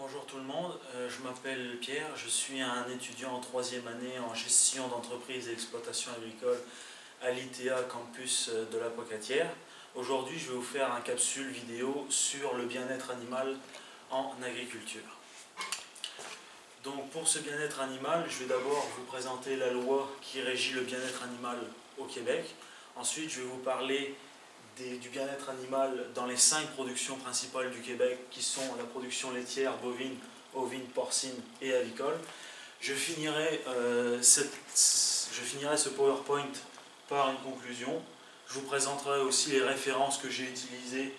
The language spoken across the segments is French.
Bonjour tout le monde, je m'appelle Pierre, je suis un étudiant en troisième année en gestion d'entreprise et exploitation agricole à l'ITA campus de la Pocatière. Aujourd'hui je vais vous faire un capsule vidéo sur le bien-être animal en agriculture. Donc pour ce bien-être animal, je vais d'abord vous présenter la loi qui régit le bien-être animal au Québec. Ensuite je vais vous parler du bien-être animal dans les 5 productions principales du Québec qui sont la production laitière, bovine, ovine, porcine et avicole. Je finirai ce PowerPoint par une conclusion. Je vous présenterai aussi les références que j'ai utilisées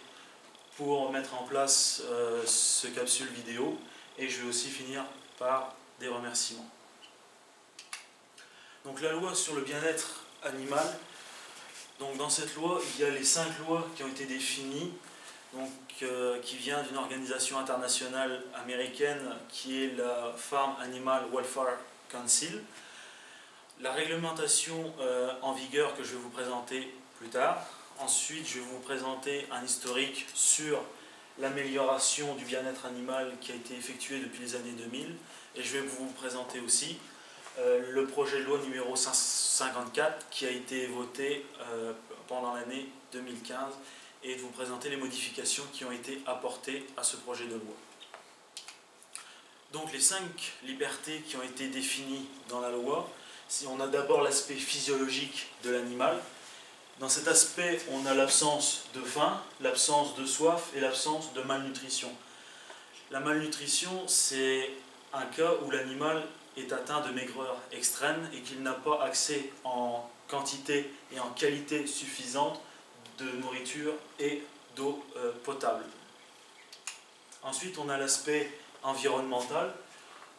pour mettre en place ce capsule vidéo et je vais aussi finir par des remerciements. Donc la loi sur le bien-être animal. Donc dans cette loi, il y a les 5 lois qui ont été définies, qui vient d'une organisation internationale américaine qui est la Farm Animal Welfare Council. La réglementation en vigueur que je vais vous présenter plus tard. Ensuite, je vais vous présenter un historique sur l'amélioration du bien-être animal qui a été effectué depuis les années 2000. Et je vais vous présenter aussi le projet de loi numéro 54 qui a été voté pendant l'année 2015 et de vous présenter les modifications qui ont été apportées à ce projet de loi. Donc les 5 libertés qui ont été définies dans la loi, on a d'abord l'aspect physiologique de l'animal. Dans cet aspect, on a l'absence de faim, l'absence de soif et l'absence de malnutrition. La malnutrition, c'est un cas où l'animal est atteint de maigreur extrême et qu'il n'a pas accès en quantité et en qualité suffisante de nourriture et d'eau potable. Ensuite, on a l'aspect environnemental.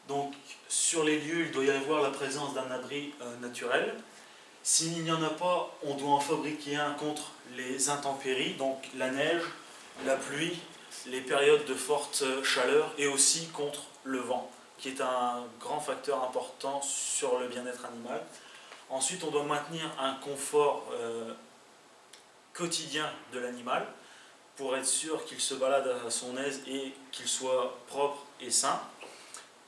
Donc, sur les lieux, il doit y avoir la présence d'un abri naturel. S'il n'y en a pas, on doit en fabriquer un contre les intempéries, donc la neige, la pluie, les périodes de forte chaleur et aussi contre le vent, qui est un grand facteur important sur le bien-être animal. Ensuite, on doit maintenir un confort quotidien de l'animal pour être sûr qu'il se balade à son aise et qu'il soit propre et sain.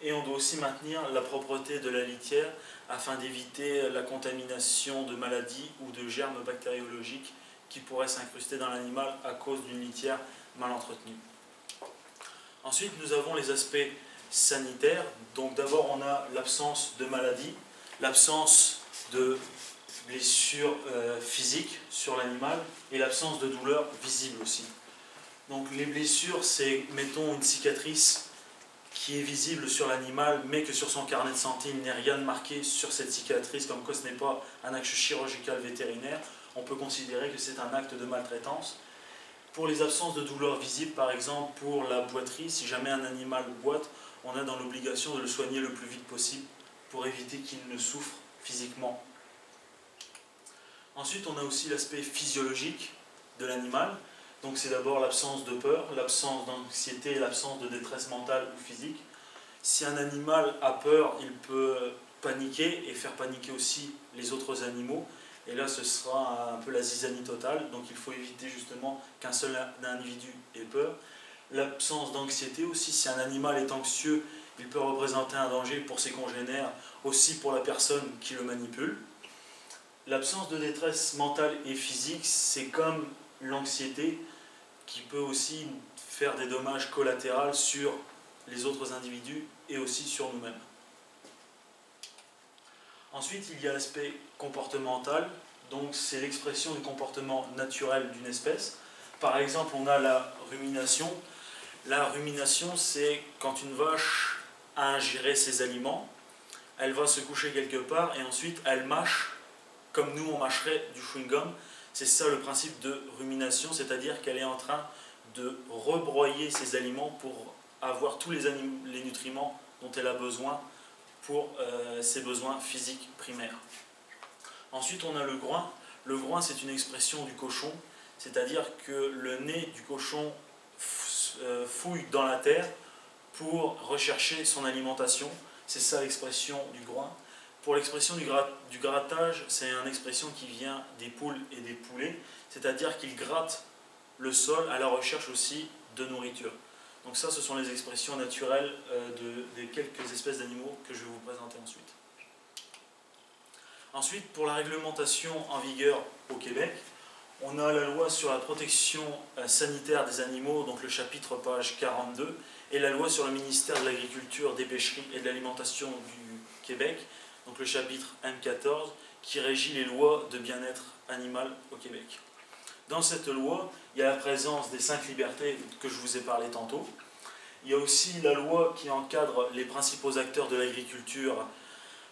Et on doit aussi maintenir la propreté de la litière afin d'éviter la contamination de maladies ou de germes bactériologiques qui pourraient s'incruster dans l'animal à cause d'une litière mal entretenue. Ensuite, nous avons les aspects sanitaires. Donc d'abord, on a l'absence de maladies, l'absence de blessures physiques sur l'animal et l'absence de douleurs visibles aussi. Donc les blessures, c'est, mettons, une cicatrice qui est visible sur l'animal, mais que sur son carnet de santé, il n'est rien de marqué sur cette cicatrice, comme quoi ce n'est pas un acte chirurgical vétérinaire. On peut considérer que c'est un acte de maltraitance. Pour les absences de douleurs visibles, par exemple pour la boiterie, si jamais un animal boite, on est dans l'obligation de le soigner le plus vite possible pour éviter qu'il ne souffre physiquement. Ensuite, on a aussi l'aspect physiologique de l'animal. Donc c'est d'abord l'absence de peur, l'absence d'anxiété et l'absence de détresse mentale ou physique. Si un animal a peur, il peut paniquer et faire paniquer aussi les autres animaux. Et là, ce sera un peu la zizanie totale. Donc il faut éviter justement qu'un seul individu ait peur. L'absence d'anxiété aussi. Si un animal est anxieux, il peut représenter un danger pour ses congénères, aussi pour la personne qui le manipule. L'absence de détresse mentale et physique, c'est comme l'anxiété qui peut aussi faire des dommages collatéraux sur les autres individus et aussi sur nous-mêmes. Ensuite, il y a l'aspect comportemental, donc c'est l'expression du comportement naturel d'une espèce. Par exemple, on a la rumination. La rumination, c'est quand une vache a ingéré ses aliments, elle va se coucher quelque part et ensuite elle mâche comme nous on mâcherait du chewing-gum. C'est ça le principe de rumination, c'est-à-dire qu'elle est en train de rebroyer ses aliments pour avoir tous les nutriments dont elle a besoin pour ses besoins physiques primaires. Ensuite, on a le groin. Le groin, c'est une expression du cochon, c'est-à-dire que le nez du cochon fouille dans la terre pour rechercher son alimentation. C'est ça l'expression du groin. Pour l'expression du grattage, c'est une expression qui vient des poules et des poulets, c'est-à-dire qu'ils grattent le sol à la recherche aussi de nourriture. Donc ça, ce sont les expressions naturelles des quelques espèces d'animaux que je vais vous présenter ensuite. Ensuite, pour la réglementation en vigueur au Québec, on a la loi sur la protection sanitaire des animaux, donc le chapitre page 42, et la loi sur le ministère de l'Agriculture, des Pêcheries et de l'Alimentation du Québec, donc le chapitre M14, qui régit les lois de bien-être animal au Québec. Dans cette loi, il y a la présence des 5 libertés que je vous ai parlé tantôt. Il y a aussi la loi qui encadre les principaux acteurs de l'agriculture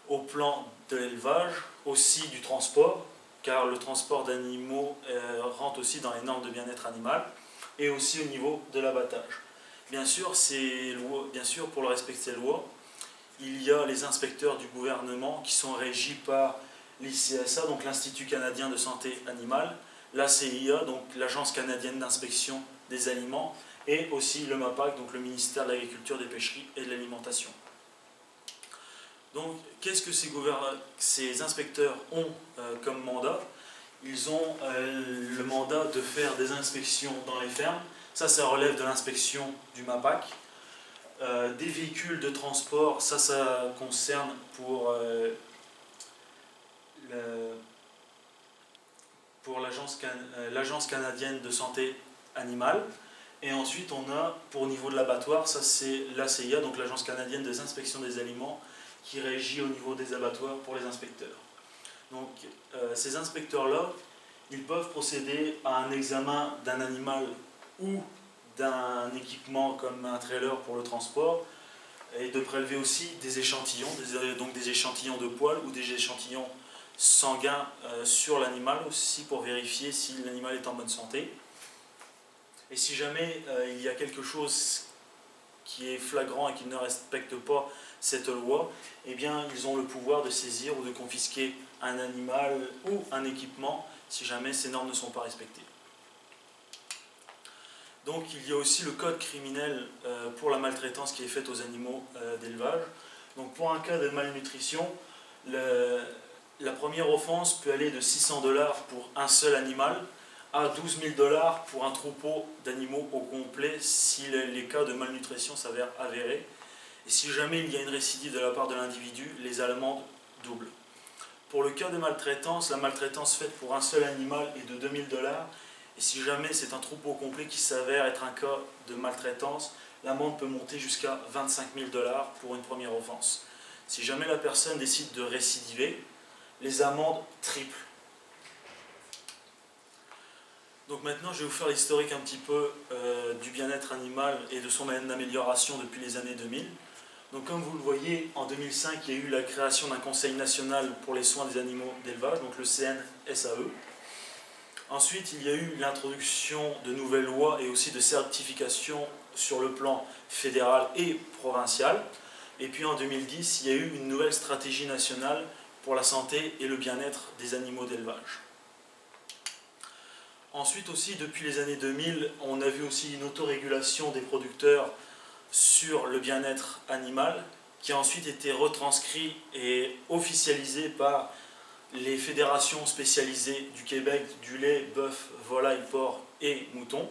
au plan de l'élevage, aussi du transport, car le transport d'animaux rentre aussi dans les normes de bien-être animal, et aussi au niveau de l'abattage. Bien sûr, pour le respect de ces lois, il y a les inspecteurs du gouvernement qui sont régis par l'ICSA, donc l'Institut canadien de santé animale, l'ACIA, donc l'Agence canadienne d'inspection des aliments, et aussi le MAPAC, donc le ministère de l'Agriculture, des Pêcheries et de l'Alimentation. Donc, qu'est-ce que ces inspecteurs ont comme mandat? Ils ont le mandat de faire des inspections dans les fermes. Ça relève de l'inspection du MAPAC. Des véhicules de transport, ça concerne pour l'Agence canadienne de santé animale. Et ensuite, on a, pour niveau de l'abattoir, ça c'est l'ACIA, donc l'Agence canadienne des inspections des aliments, qui régit au niveau des abattoirs pour les inspecteurs. Donc, ces inspecteurs-là, ils peuvent procéder à un examen d'un animal ou d'un équipement comme un trailer pour le transport, et de prélever aussi des échantillons, donc des échantillons de poils ou des échantillons sanguins sur l'animal aussi pour vérifier si l'animal est en bonne santé. Et si jamais il y a quelque chose qui est flagrant et qui ne respecte pas cette loi, eh bien ils ont le pouvoir de saisir ou de confisquer un animal ou un équipement si jamais ces normes ne sont pas respectées. Donc il y a aussi le code criminel pour la maltraitance qui est faite aux animaux d'élevage. Donc pour un cas de malnutrition, la première offense peut aller de 600 $ pour un seul animal à 12 000 $ pour un troupeau d'animaux au complet si les cas de malnutrition s'avèrent avérés. Et si jamais il y a une récidive de la part de l'individu, les amendes doublent. Pour le cas de maltraitance, la maltraitance faite pour un seul animal est de 2 000 $. Et si jamais c'est un troupeau complet qui s'avère être un cas de maltraitance, l'amende peut monter jusqu'à 25 000 $ pour une première offense. Si jamais la personne décide de récidiver, les amendes triplent. Donc maintenant, je vais vous faire l'historique un petit peu du bien-être animal et de son amélioration depuis les années 2000. Donc comme vous le voyez, en 2005, il y a eu la création d'un Conseil national pour les soins des animaux d'élevage, donc le CNSAE. Ensuite, il y a eu l'introduction de nouvelles lois et aussi de certifications sur le plan fédéral et provincial. Et puis en 2010, il y a eu une nouvelle stratégie nationale pour la santé et le bien-être des animaux d'élevage. Ensuite aussi, depuis les années 2000, on a vu aussi une autorégulation des producteurs sur le bien-être animal, qui a ensuite été retranscrit et officialisé par les fédérations spécialisées du Québec du lait, bœuf, volaille, porc et mouton.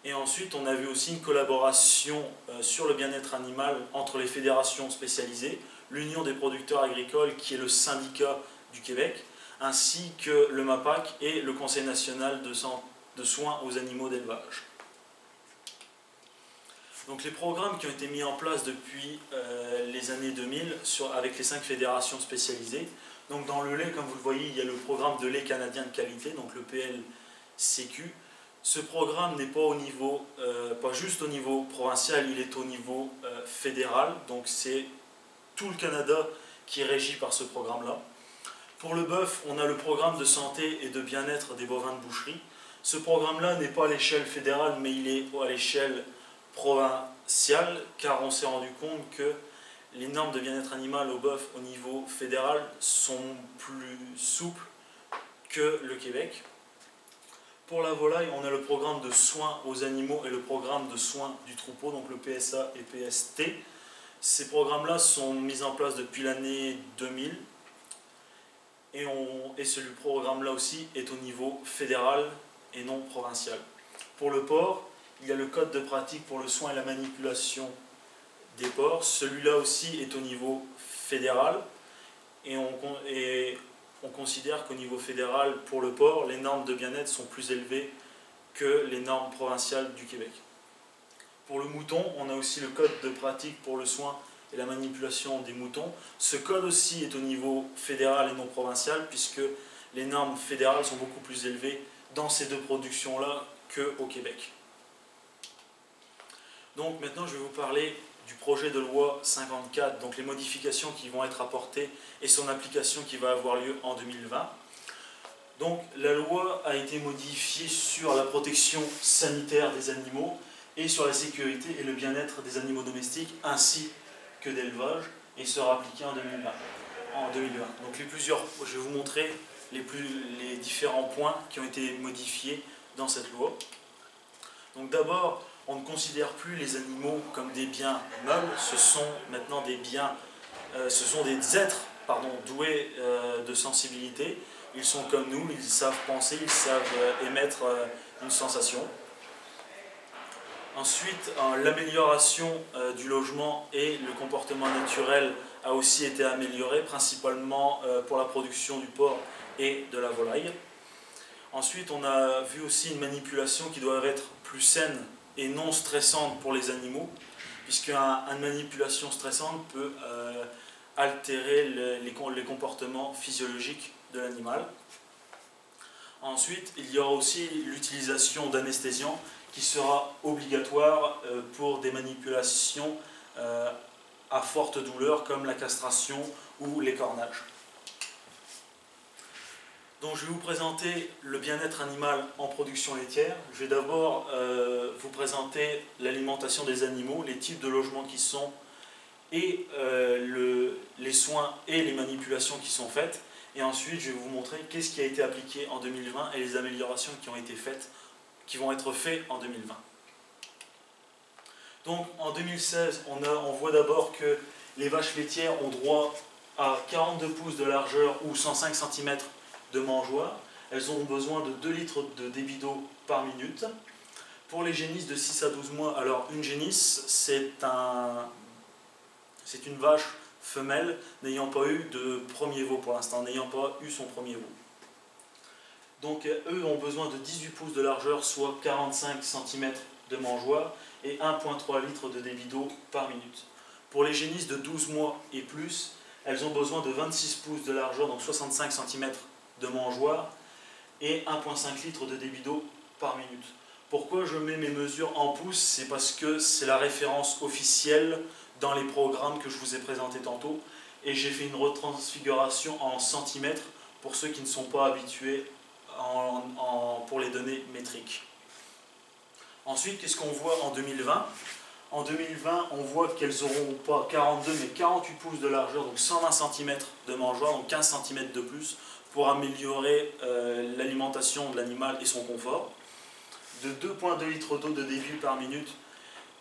Et ensuite, on a vu aussi une collaboration sur le bien-être animal entre les fédérations spécialisées, l'Union des producteurs agricoles, qui est le syndicat du Québec, ainsi que le MAPAC et le Conseil national de soins aux animaux d'élevage. Donc les programmes qui ont été mis en place depuis les années 2000 avec les 5 fédérations spécialisées. Donc dans le lait, comme vous le voyez, il y a le programme de lait canadien de qualité, donc le PLCQ. Ce programme n'est pas pas juste au niveau provincial, il est au niveau fédéral. Donc c'est tout le Canada qui est régi par ce programme-là. Pour le bœuf, on a le programme de santé et de bien-être des bovins de boucherie. Ce programme-là n'est pas à l'échelle fédérale, mais il est à l'échelle provinciale, car on s'est rendu compte que les normes de bien-être animal au bœuf au niveau fédéral sont plus souples que le Québec. Pour la volaille, on a le programme de soins aux animaux et le programme de soins du troupeau, donc le PSA et PST. Ces programmes-là sont mis en place depuis l'année 2000 et ce programme-là aussi est au niveau fédéral et non provincial. Pour le porc, il y a le code de pratique pour le soin et la manipulation des porcs. Celui-là aussi est au niveau fédéral et on considère qu'au niveau fédéral, pour le porc, les normes de bien-être sont plus élevées que les normes provinciales du Québec. Pour le mouton, on a aussi le code de pratique pour le soin et la manipulation des moutons. Ce code aussi est au niveau fédéral et non provincial, puisque les normes fédérales sont beaucoup plus élevées dans ces deux productions-là qu'au Québec. Donc maintenant, je vais vous parler du projet de loi 54, donc les modifications qui vont être apportées et son application qui va avoir lieu en 2020. Donc la loi a été modifiée sur la protection sanitaire des animaux et sur la sécurité et le bien-être des animaux domestiques ainsi que d'élevage et sera appliquée en 2020. Donc je vais vous montrer les différents points qui ont été modifiés dans cette loi. Donc d'abord, on ne considère plus les animaux comme des biens meubles, ce sont maintenant des êtres doués de sensibilité. Ils sont comme nous, ils savent penser, ils savent émettre une sensation. Ensuite, l'amélioration du logement et le comportement naturel a aussi été amélioré, principalement pour la production du porc et de la volaille. Ensuite, on a vu aussi une manipulation qui doit être plus saine et non stressante pour les animaux, puisqu'une manipulation stressante peut altérer les comportements physiologiques de l'animal. Ensuite, il y aura aussi l'utilisation d'anesthésiants qui sera obligatoire pour des manipulations à forte douleur comme la castration ou l'écornage. Donc je vais vous présenter le bien-être animal en production laitière. Je vais d'abord vous présenter l'alimentation des animaux, les types de logements qui sont et les soins et les manipulations qui sont faites. Et ensuite, je vais vous montrer qu'est-ce qui a été appliqué en 2020 et les améliorations qui ont été faites, qui vont être faites en 2020. Donc en 2016, on voit d'abord que les vaches laitières ont droit à 42 pouces de largeur ou 105 cm de mangeoire. Elles ont besoin de 2 litres de débit d'eau par minute. Pour les génisses de 6 à 12 mois, alors une génisse, c'est une vache femelle n'ayant pas eu de premier veau pour l'instant, n'ayant pas eu son premier veau. Donc eux ont besoin de 18 pouces de largeur, soit 45 cm de mangeoire et 1,3 litre de débit d'eau par minute. Pour les génisses de 12 mois et plus, elles ont besoin de 26 pouces de largeur, donc 65 cm de mangeoire et 1,5 litre de débit d'eau par minute. Pourquoi je mets mes mesures en pouces? C'est parce que c'est la référence officielle dans les programmes que je vous ai présentés tantôt et j'ai fait une retransfiguration en centimètres pour ceux qui ne sont pas habitués pour les données métriques. Ensuite, qu'est-ce qu'on voit en 2020? En 2020, on voit qu'elles n'auront pas 42 mais 48 pouces de largeur, donc 120 cm de mangeoire, donc 15 cm de plus pour améliorer l'alimentation de l'animal et son confort. De 2,2 litres d'eau de débit par minute,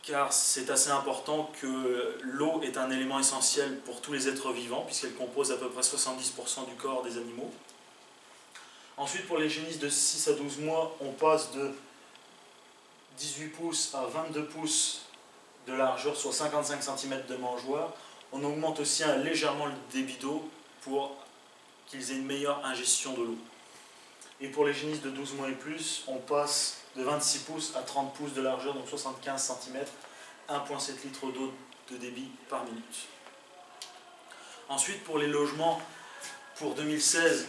car c'est assez important que l'eau est un élément essentiel pour tous les êtres vivants, puisqu'elle compose à peu près 70% du corps des animaux. Ensuite, pour les génisses de 6 à 12 mois, on passe de 18 pouces à 22 pouces de largeur, soit 55 cm de mangeoire. On augmente aussi légèrement le débit d'eau pour qu'ils aient une meilleure ingestion de l'eau. Et pour les génisses de 12 mois et plus, on passe de 26 pouces à 30 pouces de largeur, donc 75 cm, 1,7 litre d'eau de débit par minute. Ensuite, pour les logements, pour 2016,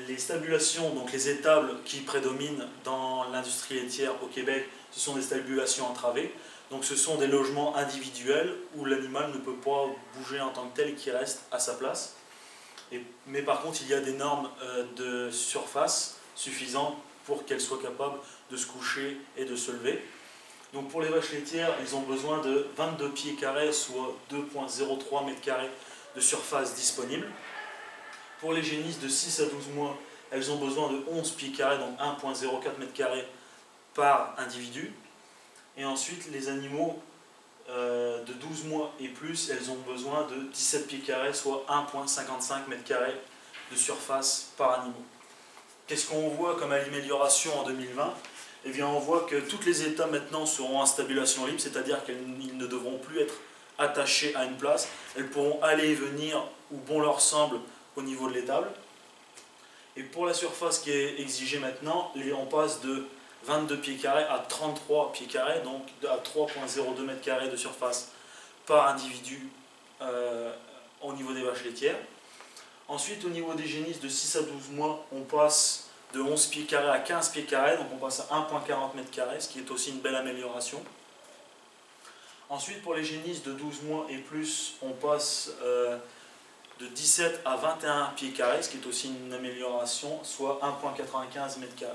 les stabulations, donc les étables qui prédominent dans l'industrie laitière au Québec, ce sont des stabulations entravées. Donc ce sont des logements individuels où l'animal ne peut pas bouger en tant que tel et qui reste à sa place. Mais par contre, il y a des normes de surface suffisantes pour qu'elles soient capables de se coucher et de se lever. Donc pour les vaches laitières, ils ont besoin de 22 pieds carrés, soit 2,03 mètres carrés de surface disponible. Pour les génisses de 6 à 12 mois, elles ont besoin de 11 pieds carrés, donc 1,04 mètres carrés par individu. Et ensuite, les animaux de 12 mois et plus, elles ont besoin de 17 pieds carrés, soit 1,55 mètres carrés de surface par animal. Qu'est-ce qu'on voit comme amélioration en 2020? eh bien on voit que toutes les étables maintenant seront en stabulation libre, c'est-à-dire qu'ils ne devront plus être attachées à une place, elles pourront aller et venir où bon leur semble au niveau de l'étable. Et pour la surface qui est exigée maintenant, on passe de 22 pieds carrés à 33 pieds carrés, donc à 3,02 mètres carrés de surface par individu au niveau des vaches laitières. Ensuite, au niveau des génisses de 6 à 12 mois, on passe de 11 pieds carrés à 15 pieds carrés, donc on passe à 1,40 mètres carrés, ce qui est aussi une belle amélioration. Ensuite, pour les génisses de 12 mois et plus, on passe de 17 à 21 pieds carrés, ce qui est aussi une amélioration, soit 1,95 mètres carrés.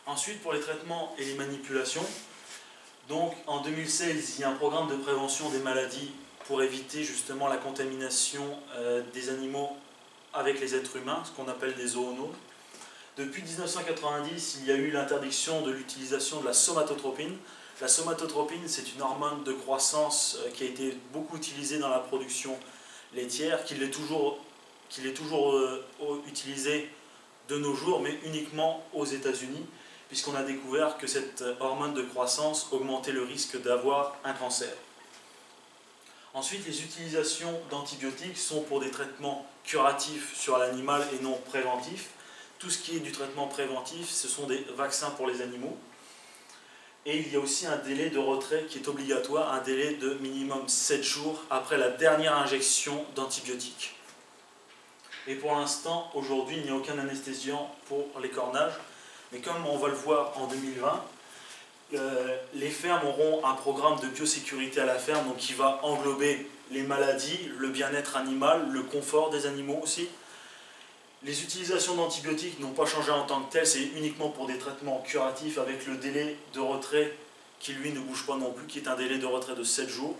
Ensuite, pour les traitements et les manipulations, donc en 2016, il y a un programme de prévention des maladies pour éviter justement la contamination des animaux avec les êtres humains, ce qu'on appelle des zoonoses. Depuis 1990, il y a eu l'interdiction de l'utilisation de la somatotropine. La somatotropine, c'est une hormone de croissance qui a été beaucoup utilisée dans la production laitière, qu'il est toujours utilisée de nos jours, mais uniquement aux États-Unis, puisqu'on a découvert que cette hormone de croissance augmentait le risque d'avoir un cancer. Ensuite, les utilisations d'antibiotiques sont pour des traitements curatifs sur l'animal et non préventifs. Tout ce qui est du traitement préventif, ce sont des vaccins pour les animaux. Et il y a aussi un délai de retrait qui est obligatoire, un délai de minimum 7 jours après la dernière injection d'antibiotiques. Et pour l'instant, aujourd'hui, il n'y a aucun anesthésiant pour les cornages. Mais comme on va le voir en 2020, les fermes auront un programme de biosécurité à la ferme, donc qui va englober les maladies, le bien-être animal, le confort des animaux aussi. Les utilisations d'antibiotiques n'ont pas changé en tant que telles, c'est uniquement pour des traitements curatifs avec le délai de retrait qui lui ne bouge pas non plus, qui est un délai de retrait de 7 jours.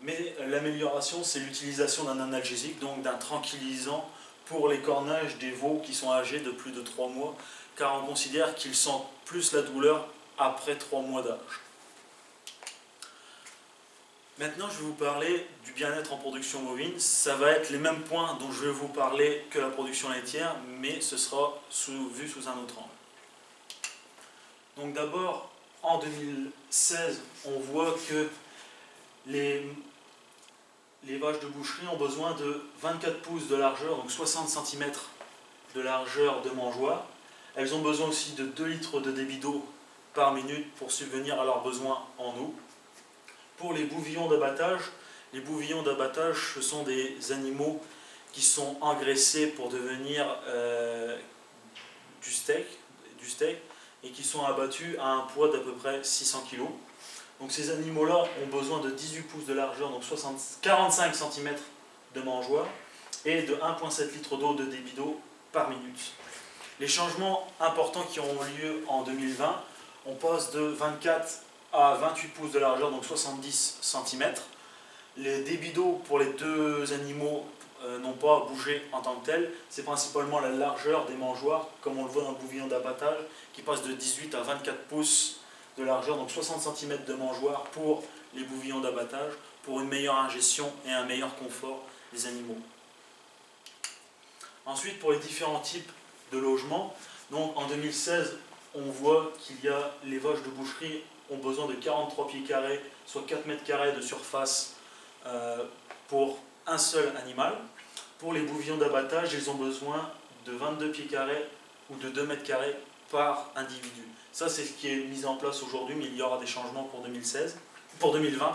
Mais l'amélioration, c'est l'utilisation d'un analgésique, donc d'un tranquillisant pour les cornages des veaux qui sont âgés de plus de 3 mois, car on considère qu'ils sentent plus la douleur après 3 mois d'âge. Maintenant, je vais vous parler du bien-être en production bovine. Ça va être les mêmes points dont je vais vous parler que la production laitière, mais ce sera vu sous un autre angle. Donc d'abord, en 2016, on voit que les vaches de boucherie ont besoin de 24 pouces de largeur, donc 60 cm de largeur de mangeoire. Elles ont besoin aussi de 2 litres de débit d'eau par minute pour subvenir à leurs besoins en eau. Pour les bouvillons d'abattage, ce sont des animaux qui sont engraissés pour devenir du steak et qui sont abattus à un poids d'à peu près 600 kg. Donc ces animaux-là ont besoin de 18 pouces de largeur, donc 45 cm de mangeoire et de 1,7 litre d'eau de débit d'eau par minute. Les changements importants qui auront lieu en 2020, on passe de 24 à 28 pouces de largeur, donc 70 cm. Les débits d'eau pour les deux animaux n'ont pas bougé en tant que tel. C'est principalement la largeur des mangeoires, comme on le voit dans le bouvillon d'abattage, qui passe de 18 à 24 pouces de largeur, donc 60 cm de mangeoire pour les bouvillons d'abattage, pour une meilleure ingestion et un meilleur confort des animaux. Ensuite, pour les différents types de logements, donc en 2016, on voit qu'il y a les vaches de boucherie ont besoin de 43 pieds carrés, soit 4 mètres carrés de surface pour un seul animal. Pour les bouvillons d'abattage, ils ont besoin de 22 pieds carrés ou de 2 mètres carrés par individu. Ça, c'est ce qui est mis en place aujourd'hui, mais il y aura des changements pour 2020.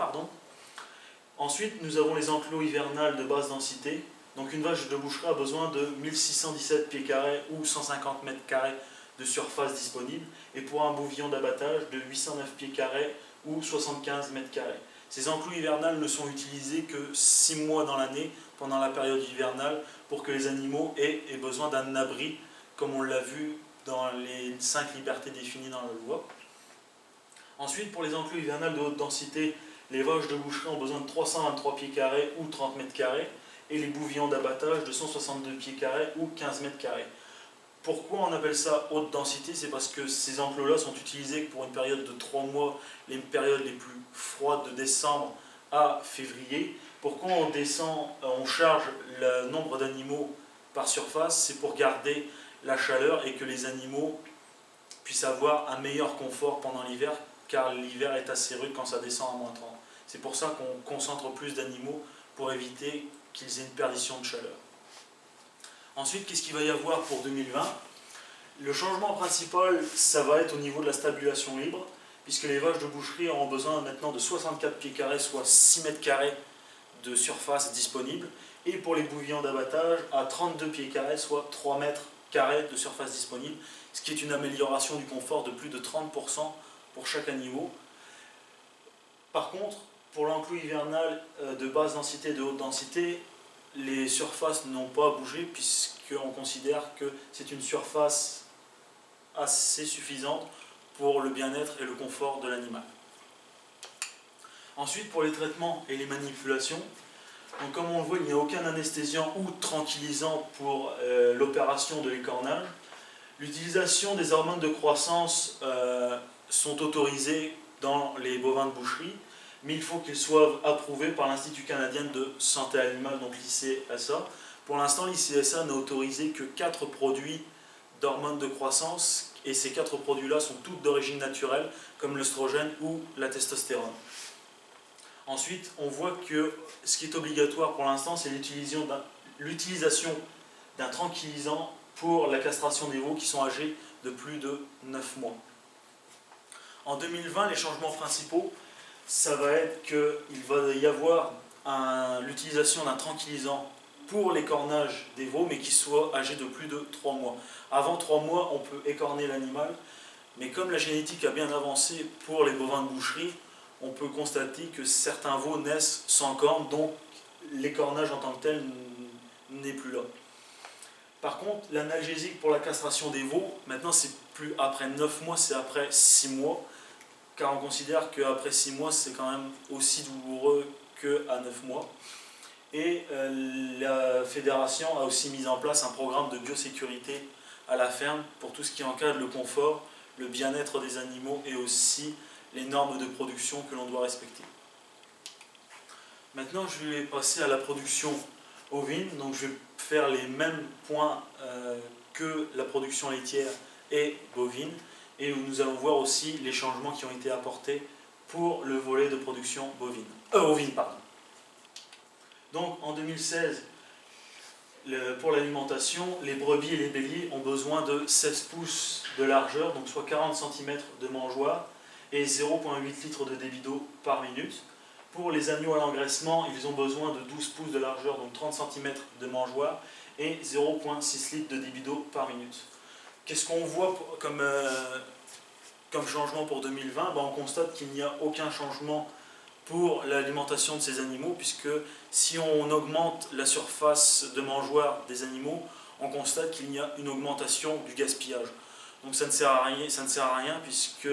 Ensuite, nous avons les enclos hivernales de basse densité. Donc une vache de boucherie a besoin de 1617 pieds carrés ou 150 mètres carrés de surface disponible, et pour un bouvillon d'abattage de 809 pieds carrés ou 75 mètres carrés. Ces enclos hivernales ne sont utilisés que 6 mois dans l'année, pendant la période hivernale, pour que les animaux aient besoin d'un abri, comme on l'a vu dans les 5 libertés définies dans la loi. Ensuite, pour les enclos hivernales de haute densité, les vaches de boucherie ont besoin de 323 pieds carrés ou 30 mètres carrés, et les bouvillons d'abattage de 162 pieds carrés ou 15 mètres carrés. Pourquoi on appelle ça haute densité? C'est parce que ces enclos-là sont utilisés pour une période de 3 mois, les périodes les plus froides de décembre à février. Pourquoi on charge le nombre d'animaux par surface? C'est pour garder la chaleur et que les animaux puissent avoir un meilleur confort pendant l'hiver, car l'hiver est assez rude quand ça descend à -30. C'est pour ça qu'on concentre plus d'animaux pour éviter qu'ils aient une perdition de chaleur. Ensuite, qu'est-ce qu'il va y avoir pour 2020? Le changement principal, ça va être au niveau de la stabulation libre, puisque les vaches de boucherie auront besoin maintenant de 64 pieds carrés, soit 6 mètres carrés de surface disponible, et pour les bouvians d'abattage à 32 pieds carrés, soit 3 mètres carrés de surface disponible, ce qui est une amélioration du confort de plus de 30% pour chaque animal. Par contre, pour l'enclos hivernal de basse densité et de haute densité, les surfaces n'ont pas bougé puisqu'on considère que c'est une surface assez suffisante pour le bien-être et le confort de l'animal. Ensuite, pour les traitements et les manipulations, donc comme on le voit, il n'y a aucun anesthésiant ou tranquillisant pour l'opération de l'écornage. L'utilisation des hormones de croissance sont autorisées dans les bovins de boucherie, mais il faut qu'ils soient approuvés par l'Institut canadien de santé animale, donc l'ICSA. Pour l'instant, l'ICSA n'a autorisé que 4 produits d'hormones de croissance, et ces 4 produits-là sont tous d'origine naturelle, comme l'œstrogène ou la testostérone. Ensuite, on voit que ce qui est obligatoire pour l'instant, c'est l'utilisation d'un tranquillisant pour la castration des veaux qui sont âgés de plus de 9 mois. En 2020, les changements principaux, ça va être qu'il va y avoir l'utilisation d'un tranquillisant pour l'écornage des veaux, mais qui soit âgé de plus de 3 mois. Avant 3 mois, on peut écorner l'animal, mais comme la génétique a bien avancé pour les bovins de boucherie, on peut constater que certains veaux naissent sans cornes, donc l'écornage en tant que tel n'est plus là. Par contre, l'analgésique pour la castration des veaux, maintenant c'est plus après 9 mois, c'est après 6 mois, car on considère qu'après 6 mois, c'est quand même aussi douloureux qu'à 9 mois. Et la fédération a aussi mis en place un programme de biosécurité à la ferme pour tout ce qui encadre le confort, le bien-être des animaux et aussi les normes de production que l'on doit respecter. Maintenant, je vais passer à la production ovine. Donc, je vais faire les mêmes points que la production laitière et bovine. Et nous allons voir aussi les changements qui ont été apportés pour le volet de production ovine. Donc, en 2016, pour l'alimentation, les brebis et les béliers ont besoin de 16 pouces de largeur, donc soit 40 cm de mangeoire, et 0,8 litres de débit d'eau par minute. Pour les agneaux à l'engraissement, ils ont besoin de 12 pouces de largeur, donc 30 cm de mangeoire, et 0,6 litres de débit d'eau par minute. Qu'est-ce qu'on voit comme changement pour 2020 ? On constate qu'il n'y a aucun changement pour l'alimentation de ces animaux, puisque si on augmente la surface de mangeoire des animaux, on constate qu'il y a une augmentation du gaspillage. Donc ça ne sert à rien puisque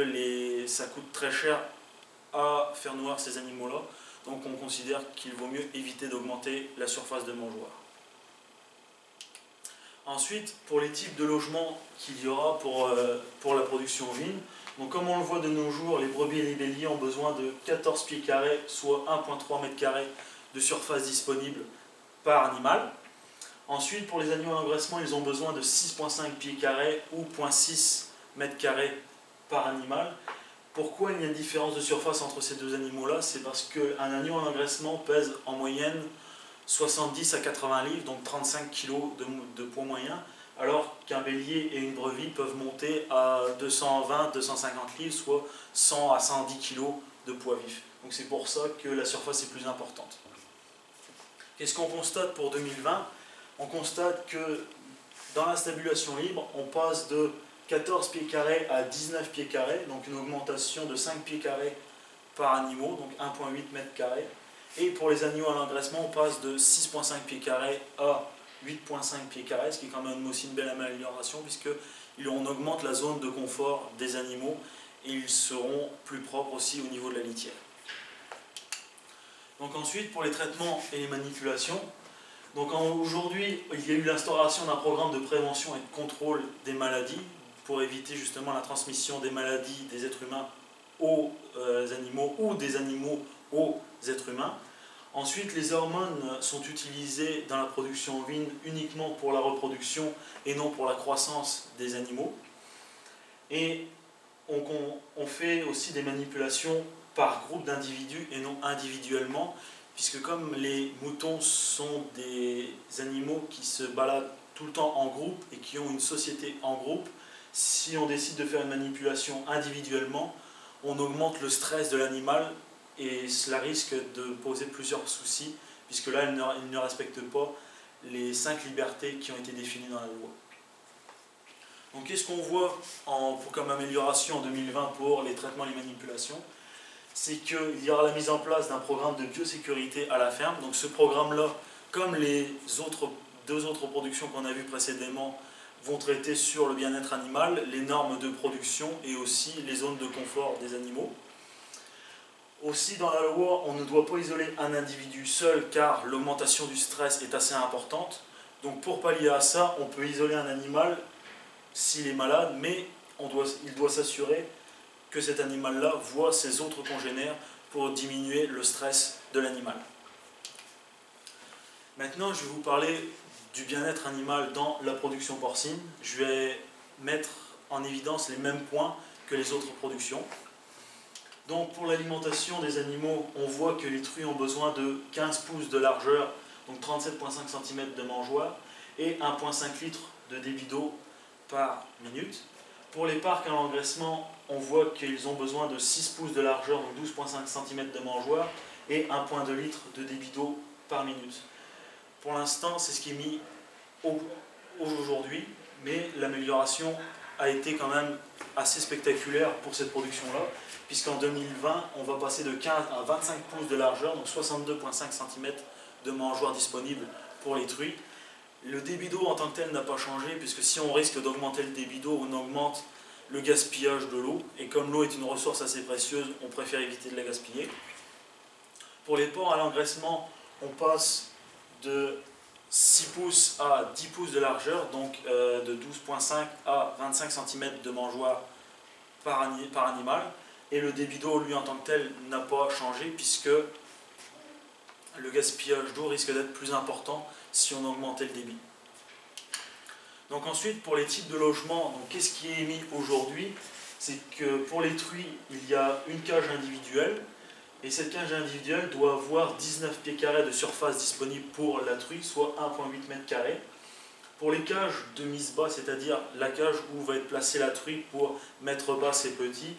ça coûte très cher à faire nourrir ces animaux-là. Donc on considère qu'il vaut mieux éviter d'augmenter la surface de mangeoire. Ensuite, pour les types de logements qu'il y aura pour la production ovine, donc comme on le voit de nos jours, les brebis et les béliers ont besoin de 14 pieds carrés, soit 1,3 m carrés de surface disponible par animal. Ensuite, pour les agneaux à l'engraissement, ils ont besoin de 6,5 pieds carrés ou 0,6 m carrés par animal. Pourquoi il y a une différence de surface entre ces deux animaux-là? C'est parce qu'un agneau à l'engraissement pèse en moyenne 70 à 80 livres, donc 35 kg de poids moyen, alors qu'un bélier et une brebis peuvent monter à 220-250 livres, soit 100 à 110 kg de poids vif. Donc c'est pour ça que la surface est plus importante. Qu'est-ce qu'on constate pour 2020? On constate que dans la stabulation libre, on passe de 14 pieds carrés à 19 pieds carrés, donc une augmentation de 5 pieds carrés par animal, donc 1,8 m carrés. Et pour les agneaux à l'engraissement, on passe de 6,5 pieds carrés à 8,5 pieds carrés, ce qui est quand même aussi une belle amélioration, puisqu'on augmente la zone de confort des animaux et ils seront plus propres aussi au niveau de la litière. Donc ensuite, pour les traitements et les manipulations, donc aujourd'hui, il y a eu l'instauration d'un programme de prévention et de contrôle des maladies pour éviter justement la transmission des maladies des êtres humains aux animaux ou des animaux aux êtres humains. Ensuite, les hormones sont utilisées dans la production ovine uniquement pour la reproduction et non pour la croissance des animaux. Et on fait aussi des manipulations par groupe d'individus et non individuellement, puisque comme les moutons sont des animaux qui se baladent tout le temps en groupe et qui ont une société en groupe, si on décide de faire une manipulation individuellement, on augmente le stress de l'animal et cela risque de poser plusieurs soucis, puisque là, il ne respecte pas les 5 libertés qui ont été définies dans la loi. Donc qu'est-ce qu'on voit comme amélioration en 2020 pour les traitements et les manipulations? C'est qu'il y aura la mise en place d'un programme de biosécurité à la ferme. Donc ce programme-là, comme les deux autres productions qu'on a vues précédemment, vont traiter sur le bien-être animal, les normes de production et aussi les zones de confort des animaux. Aussi, dans la loi, on ne doit pas isoler un individu seul car l'augmentation du stress est assez importante. Donc pour pallier à ça, on peut isoler un animal s'il est malade, mais il doit s'assurer que cet animal-là voit ses autres congénères pour diminuer le stress de l'animal. Maintenant, je vais vous parler du bien-être animal dans la production porcine. Je vais mettre en évidence les mêmes points que les autres productions. Donc pour l'alimentation des animaux, on voit que les truies ont besoin de 15 pouces de largeur, donc 37,5 cm de mangeoire, et 1,5 litre de débit d'eau par minute. Pour les parcs à l'engraissement, on voit qu'ils ont besoin de 6 pouces de largeur, donc 12,5 cm de mangeoire, et 1,2 litre de débit d'eau par minute. Pour l'instant, c'est ce qui est mis aujourd'hui, mais l'amélioration a été quand même assez spectaculaire pour cette production-là, puisqu'en 2020, on va passer de 15 à 25 pouces de largeur, donc 62,5 cm de mangeoire disponible pour les truies. Le débit d'eau en tant que tel n'a pas changé, puisque si on risque d'augmenter le débit d'eau, on augmente le gaspillage de l'eau, et comme l'eau est une ressource assez précieuse, on préfère éviter de la gaspiller. Pour les porcs à l'engraissement, on passe de 6 pouces à 10 pouces de largeur, donc de 12,5 à 25 cm de mangeoire par animal, et le débit d'eau, lui, en tant que tel, n'a pas changé, puisque le gaspillage d'eau risque d'être plus important si on augmentait le débit. Donc ensuite, pour les types de logements, qu'est-ce qui est émis aujourd'hui? C'est que pour les truies, il y a une cage individuelle, et cette cage individuelle doit avoir 19 pieds carrés de surface disponible pour la truie, soit 1,8 m². Pour les cages de mise bas, c'est-à-dire la cage où va être placée la truie pour mettre bas ses petits,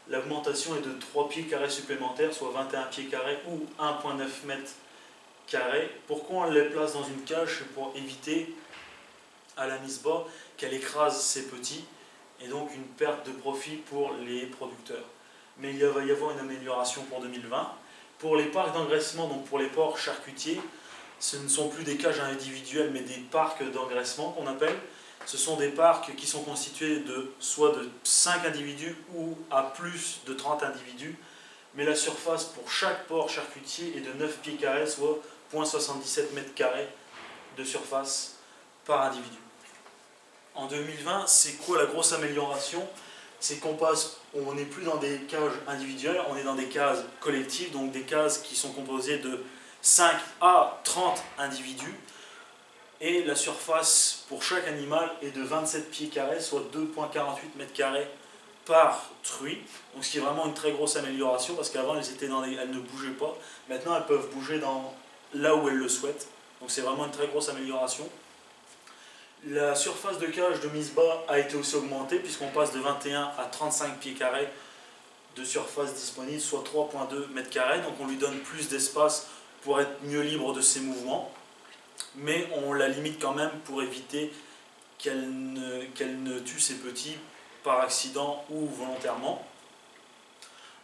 l'augmentation est de 3 pieds carrés supplémentaires, soit 21 pieds carrés ou 1,9 m². Pourquoi on les place dans une cage? C'est pour éviter à la mise bas qu'elle écrase ses petits, et donc une perte de profit pour les producteurs. Mais il va y avoir une amélioration pour 2020. Pour les parcs d'engraissement, donc pour les porcs charcutiers, ce ne sont plus des cages individuelles, mais des parcs d'engraissement qu'on appelle. Ce sont des parcs qui sont constitués soit de 5 individus ou à plus de 30 individus. Mais la surface pour chaque porc charcutier est de 9 pieds carrés, soit 0,77 m² de surface par individu. En 2020, c'est quoi la grosse amélioration? C'est on n'est plus dans des cages individuelles, on est dans des cases collectives, donc des cases qui sont composées de 5 à 30 individus. Et la surface pour chaque animal est de 27 pieds carrés, soit 2,48 m² par truie. Donc ce qui est vraiment une très grosse amélioration, parce qu'avant elles ne bougeaient pas. Maintenant elles peuvent bouger là où elles le souhaitent. Donc c'est vraiment une très grosse amélioration. La surface de cage de mise bas a été aussi augmentée, puisqu'on passe de 21 à 35 pieds carrés de surface disponible, soit 3,2 m². Donc on lui donne plus d'espace pour être mieux libre de ses mouvements. Mais on la limite quand même pour éviter qu'elle ne tue ses petits par accident ou volontairement.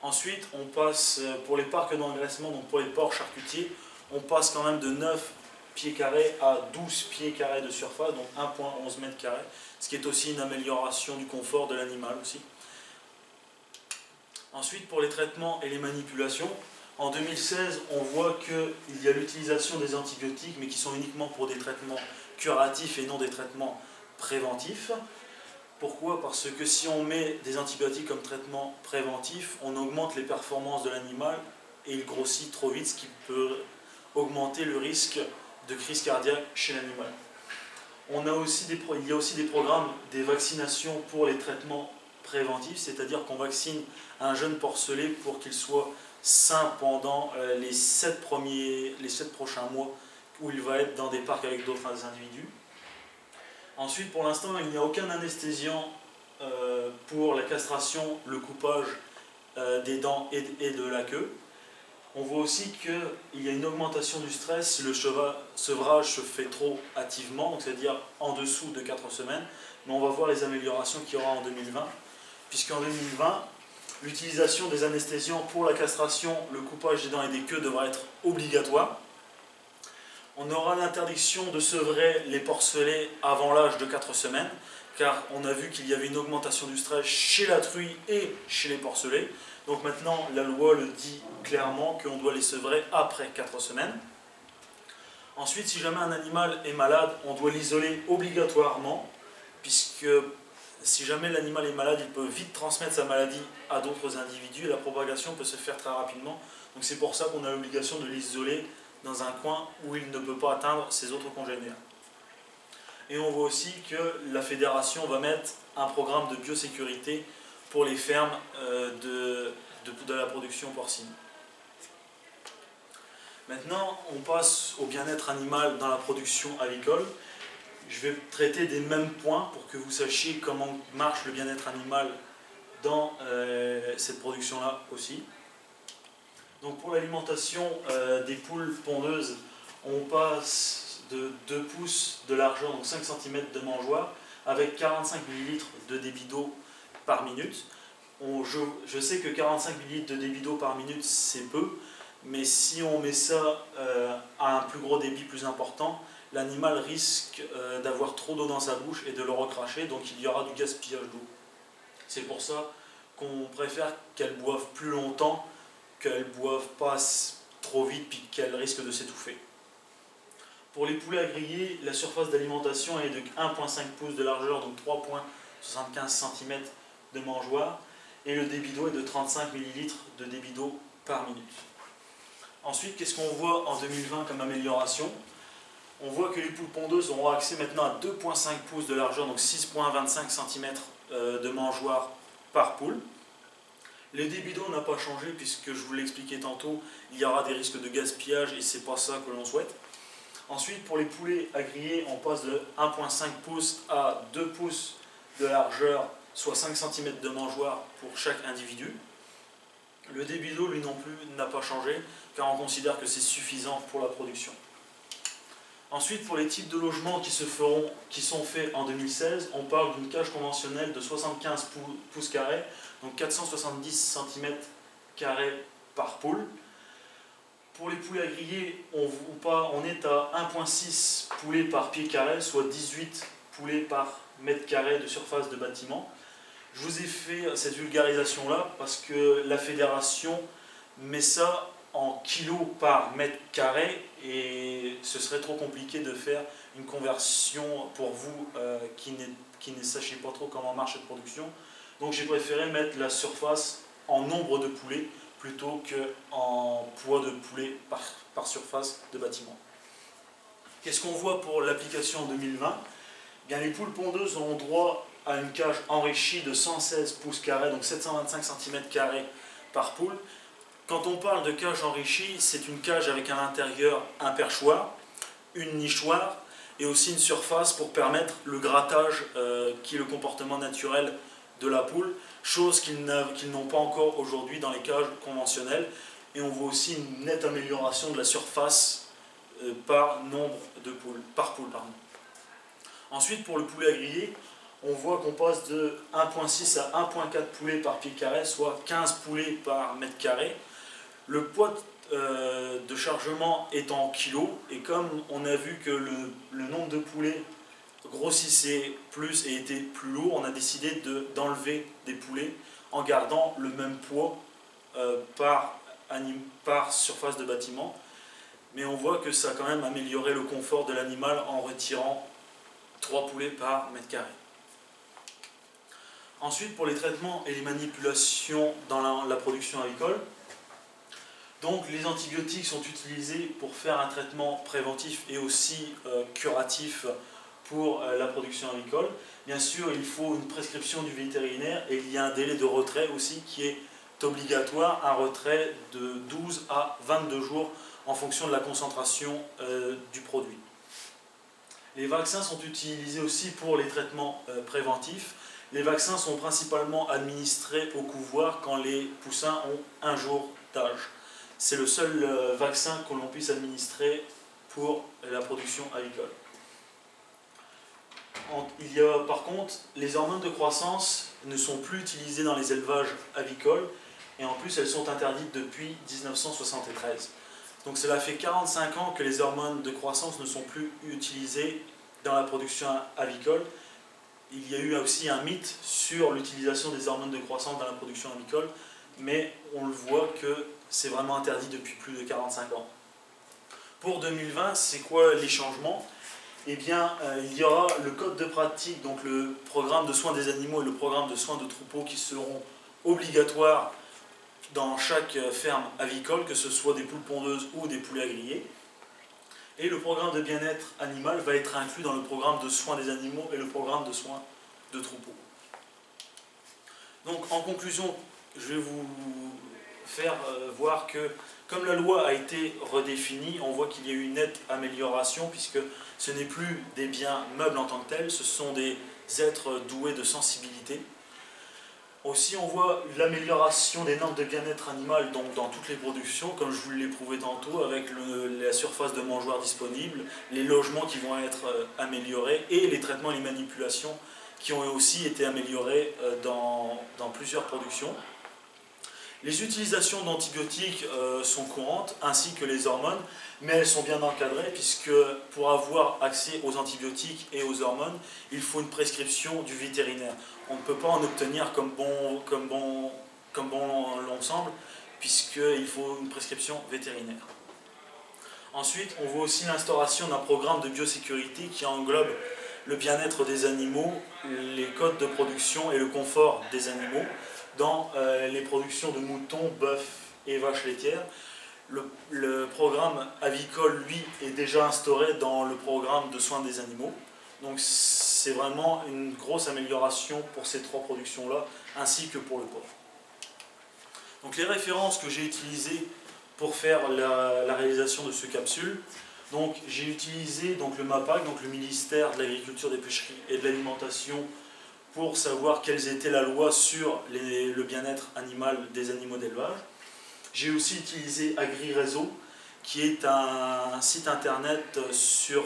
Ensuite, on passe pour les parcs d'engraissement, donc pour les porcs charcutiers, on passe quand même de 9 pieds carrés à 12 pieds carrés de surface, donc 1,11 m², ce qui est aussi une amélioration du confort de l'animal aussi. Ensuite, pour les traitements et les manipulations, en 2016, on voit qu'il y a l'utilisation des antibiotiques, mais qui sont uniquement pour des traitements curatifs et non des traitements préventifs. Pourquoi? Parce que si on met des antibiotiques comme traitement préventif, on augmente les performances de l'animal et il grossit trop vite, ce qui peut augmenter le risque de crise cardiaque chez l'animal. Il y a aussi des programmes, des vaccinations pour les traitements préventifs, c'est-à-dire qu'on vaccine un jeune porcelet pour qu'il soit sain pendant les 7 prochains mois où il va être dans des parcs avec d'autres individus. Ensuite, pour l'instant, il n'y a aucun anesthésiant pour la castration, le coupage des dents et de la queue. On voit aussi qu'il y a une augmentation du stress si le sevrage se fait trop hâtivement, c'est-à-dire en dessous de 4 semaines. Mais on va voir les améliorations qu'il y aura en 2020, puisqu'en 2020, l'utilisation des anesthésiants pour la castration, le coupage des dents et des queues devra être obligatoire. On aura l'interdiction de sevrer les porcelets avant l'âge de 4 semaines, car on a vu qu'il y avait une augmentation du stress chez la truie et chez les porcelets. Donc maintenant, la loi le dit clairement qu'on doit les sevrer après 4 semaines. Ensuite, si jamais un animal est malade, on doit l'isoler obligatoirement, puisque si jamais l'animal est malade, il peut vite transmettre sa maladie à d'autres individus et la propagation peut se faire très rapidement. Donc c'est pour ça qu'on a l'obligation de l'isoler dans un coin où il ne peut pas atteindre ses autres congénères. Et on voit aussi que la fédération va mettre un programme de biosécurité pour les fermes de la production porcine. Maintenant, on passe au bien-être animal dans la production avicole. Je vais traiter des mêmes points pour que vous sachiez comment marche le bien-être animal dans cette production-là aussi. Donc pour l'alimentation des poules pondeuses, on passe de 2 pouces de largeur, donc 5 cm de mangeoire, avec 45 ml de débit d'eau par minute. Je sais que 45 ml de débit d'eau par minute, c'est peu, mais si on met ça à un plus gros débit plus important, l'animal risque d'avoir trop d'eau dans sa bouche et de le recracher, donc il y aura du gaspillage d'eau. C'est pour ça qu'on préfère qu'elles boivent plus longtemps, qu'elles ne boivent pas trop vite puis qu'elles risquent de s'étouffer. Pour les poulets à griller, la surface d'alimentation est de 1,5 pouces de largeur, donc 3,75 cm de mangeoire, et le débit d'eau est de 35 ml de débit d'eau par minute. Ensuite, qu'est-ce qu'on voit en 2020 comme amélioration? On voit que les poules pondeuses auront accès maintenant à 2,5 pouces de largeur, donc 6,25 cm de mangeoire par poule. Le débit d'eau n'a pas changé puisque je vous l'ai expliqué tantôt, il y aura des risques de gaspillage et c'est pas ça que l'on souhaite. Ensuite, pour les poulets à griller, on passe de 1,5 pouces à 2 pouces de largeur, soit 5 cm de mangeoire pour chaque individu. Le débit d'eau, lui non plus, n'a pas changé, car on considère que c'est suffisant pour la production. Ensuite, pour les types de logements qui sont faits en 2016, on parle d'une cage conventionnelle de 75 pouces carrés, donc 470 cm² par poule. Pour les poulets à griller, on est à 1,6 poulets par pied carré, soit 18 poulets par mètre carré de surface de bâtiment. Je vous ai fait cette vulgarisation-là parce que la fédération met ça en kilos par mètre carré et ce serait trop compliqué de faire une conversion pour vous qui ne sachiez pas trop comment marche cette production. Donc j'ai préféré mettre la surface en nombre de poulets plutôt qu'en poids de poulet par surface de bâtiment. Qu'est-ce qu'on voit pour l'application en 2020 ? Bien, les poules pondeuses ont droit à une cage enrichie de 116 pouces carrés, donc 725 cm² par poule. Quand on parle de cage enrichie, c'est une cage avec à l'intérieur un perchoir, une nichoire et aussi une surface pour permettre le grattage qui est le comportement naturel de la poule, chose qu'ils n'ont pas encore aujourd'hui dans les cages conventionnelles. Et on voit aussi une nette amélioration de la surface par nombre de poules, par poule. Ensuite, pour le poulet à griller, on voit qu'on passe de 1,6 à 1,4 poulets par pied carré, soit 15 poulets par mètre carré. Le poids de chargement est en kilos, et comme on a vu que le nombre de poulets grossissait plus et était plus lourd, on a décidé d'enlever des poulets en gardant le même poids par surface de bâtiment. Mais on voit que ça a quand même amélioré le confort de l'animal en retirant 3 poulets par mètre carré. Ensuite, pour les traitements et les manipulations dans la production avicole, Donc les antibiotiques sont utilisés pour faire un traitement préventif et aussi curatif pour la production avicole. Bien sûr, il faut une prescription du vétérinaire et il y a un délai de retrait aussi qui est obligatoire, un retrait de 12 à 22 jours en fonction de la concentration du produit. Les vaccins sont utilisés aussi pour les traitements préventifs. Les vaccins sont principalement administrés au couvoir quand les poussins ont 1 jour d'âge. C'est le seul vaccin que l'on puisse administrer pour la production avicole. Il y a par contre, les hormones de croissance ne sont plus utilisées dans les élevages avicoles et en plus elles sont interdites depuis 1973. Donc cela fait 45 ans que les hormones de croissance ne sont plus utilisées dans la production avicole. Il y a eu aussi un mythe sur l'utilisation des hormones de croissance dans la production avicole, mais on le voit que c'est vraiment interdit depuis plus de 45 ans. Pour 2020, c'est quoi les changements ? Eh bien, il y aura le code de pratique, donc le programme de soins des animaux et le programme de soins de troupeaux qui seront obligatoires dans chaque ferme avicole, que ce soit des poules pondeuses ou des poulets à griller. Et le programme de bien-être animal va être inclus dans le programme de soins des animaux et le programme de soins de troupeaux. Donc en conclusion, je vais vous faire voir que comme la loi a été redéfinie, on voit qu'il y a eu une nette amélioration puisque ce n'est plus des biens meubles en tant que tels, ce sont des êtres doués de sensibilité. Aussi, on voit l'amélioration des normes de bien-être animal donc dans toutes les productions, comme je vous l'ai prouvé tantôt, avec la surface de mangeoires disponible, les logements qui vont être améliorés et les traitements et les manipulations qui ont aussi été améliorés dans plusieurs productions. Les utilisations d'antibiotiques sont courantes, ainsi que les hormones, mais elles sont bien encadrées, puisque pour avoir accès aux antibiotiques et aux hormones, il faut une prescription du vétérinaire. On ne peut pas en obtenir comme bon l'on semble, puisqu'il faut une prescription vétérinaire. Ensuite, on voit aussi l'instauration d'un programme de biosécurité qui englobe le bien-être des animaux, les codes de production et le confort des animaux dans les productions de moutons, bœufs et vaches laitières. Le programme avicole, lui, est déjà instauré dans le programme de soins des animaux. Donc c'est vraiment une grosse amélioration pour ces trois productions-là, ainsi que pour le porc. Donc les références que j'ai utilisées pour faire la réalisation de ce capsule, donc j'ai utilisé le MAPAC, donc le ministère de l'Agriculture, des Pêcheries et de l'Alimentation, pour savoir quelles étaient la loi sur le bien-être animal des animaux d'élevage. J'ai aussi utilisé AgriRéseau, qui est un site internet sur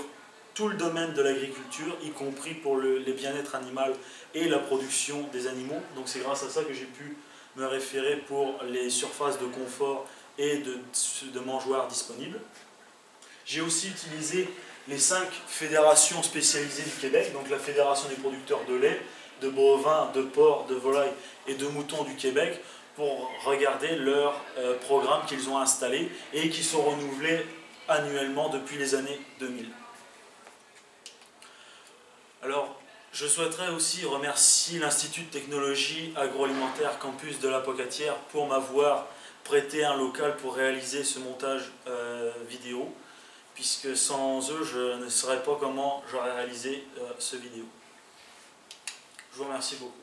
tout le domaine de l'agriculture, y compris pour les bien-être animal et la production des animaux. Donc c'est grâce à ça que j'ai pu me référer pour les surfaces de confort et de mangeoires disponibles. J'ai aussi utilisé les 5 fédérations spécialisées du Québec, donc la Fédération des producteurs de lait, de bovins, de porcs, de volailles et de moutons du Québec, pour regarder leurs programmes qu'ils ont installés et qui sont renouvelés annuellement depuis les années 2000. Alors, je souhaiterais aussi remercier l'Institut de technologie agroalimentaire Campus de la Pocatière pour m'avoir prêté un local pour réaliser ce montage vidéo, puisque sans eux, je ne saurais pas comment j'aurais réalisé ce vidéo. Je vous remercie beaucoup.